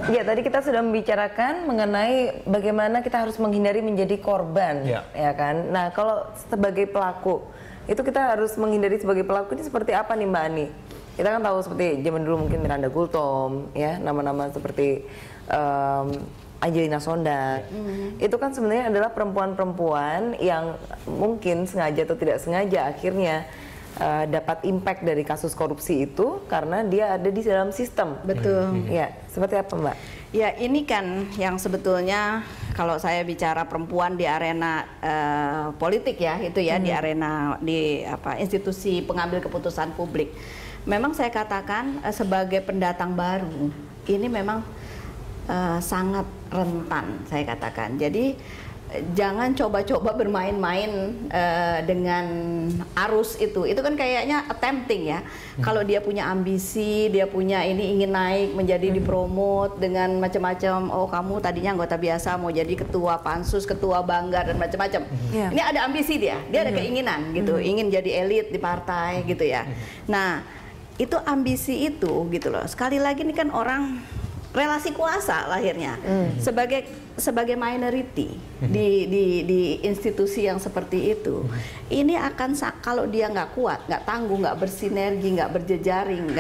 Ya, tadi kita sudah membicarakan mengenai bagaimana kita harus menghindari menjadi korban, ya kan? Nah, kalau sebagai pelaku, itu kita harus menghindari sebagai pelaku ini seperti apa nih Mbak Ani? Kita kan tahu seperti zaman dulu mungkin Miranda Gultom, ya, nama-nama seperti Angelina Sondak. Itu kan sebenarnya adalah perempuan-perempuan yang mungkin sengaja atau tidak sengaja akhirnya dapat impact dari kasus korupsi itu karena dia ada di dalam sistem. Betul. Ya, seperti apa Mbak? Ya, ini kan yang sebetulnya kalau saya bicara perempuan di arena politik ya, itu ya di arena institusi pengambil keputusan publik. Memang saya katakan sebagai pendatang baru, ini memang sangat rentan saya katakan. Jadi jangan coba-coba bermain-main dengan arus itu kan kayaknya attempting ya. Kalau dia punya ambisi, dia punya ini ingin naik menjadi dipromot dengan macam-macam. Oh, kamu tadinya anggota biasa mau jadi ketua pansus, ketua banggar dan macam-macam. Ini ada ambisi dia ada keinginan gitu, ingin jadi elit di partai gitu ya. Nah, itu ambisi itu gitu loh. Sekali lagi ini kan orang relasi kuasa lahirnya sebagai minority di institusi yang seperti itu. Ini akan kalau dia nggak kuat, nggak tangguh, nggak bersinergi, nggak berjejaring,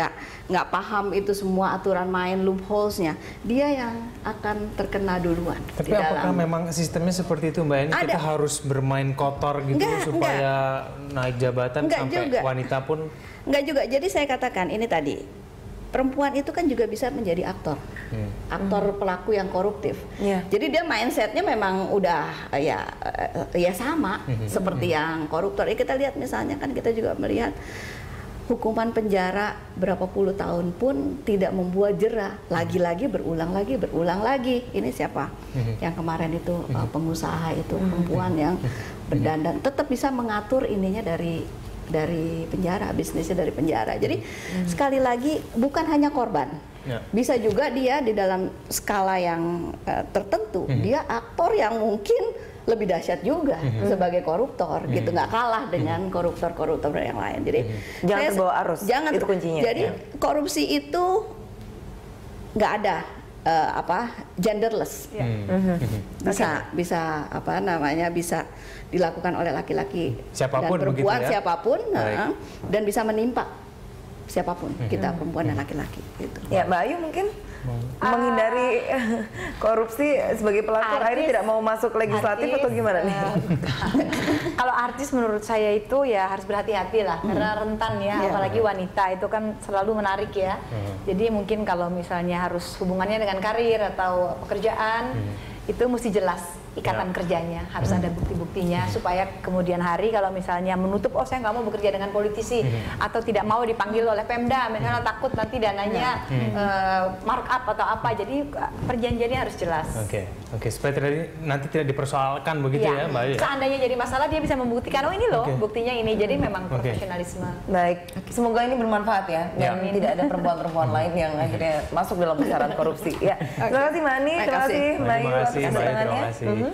nggak paham itu semua aturan main loopholesnya, dia yang akan terkena duluan. Tapi apakah memang sistemnya seperti itu Mbak? Ini kita harus bermain kotor gitu supaya naik jabatan sampai juga. Wanita pun? Enggak juga. Jadi saya katakan ini tadi. Perempuan itu kan juga bisa menjadi aktor, aktor pelaku yang koruptif. Jadi dia mindsetnya memang udah ya sama seperti yang koruptor. Kita lihat misalnya kan kita juga melihat hukuman penjara berapa puluh tahun pun tidak membuat jera, lagi-lagi berulang lagi. Ini siapa? Yang kemarin itu pengusaha itu perempuan yang berdandan tetap bisa mengatur ininya dari penjara, bisnisnya dari penjara. Jadi sekali lagi bukan hanya korban, bisa juga dia di dalam skala yang tertentu dia aktor yang mungkin lebih dahsyat juga sebagai koruptor gitu, nggak kalah dengan koruptor yang lain. Jadi jangan terbawa arus, itu kuncinya. Jadi korupsi itu nggak ada genderless, bisa apa namanya, bisa dilakukan oleh laki-laki dan perempuan siapapun, dan bisa menimpa siapapun, kita perempuan dan laki-laki gitu. Ya, Mbak Ayu mungkin menghindari korupsi sebagai pelaku akhirnya tidak mau masuk legislatif atau gimana nih? Kalau artis menurut saya itu ya harus berhati-hati lah karena rentan ya, apalagi wanita itu kan selalu menarik ya. Jadi mungkin kalau misalnya harus hubungannya dengan karir atau pekerjaan itu mesti jelas ikatan kerjanya, harus ada bukti-buktinya supaya kemudian hari kalau misalnya menutup, oh saya nggak mau bekerja dengan politisi atau tidak mau dipanggil oleh Pemda, misalnya takut nanti dananya markup atau apa, jadi perjanjiannya harus jelas. Oke, supaya nanti tidak dipersoalkan begitu ya Mbak Ayu. Seandainya jadi masalah dia bisa membuktikan, oh ini loh buktinya ini, jadi memang profesionalisme. Baik, semoga ini bermanfaat ya dan tidak ada perempuan-perempuan lain yang akhirnya masuk dalam pusaran korupsi. Ya, terima kasih Mbak Ani, terima kasih Mbak Ayu atas kedatangannya.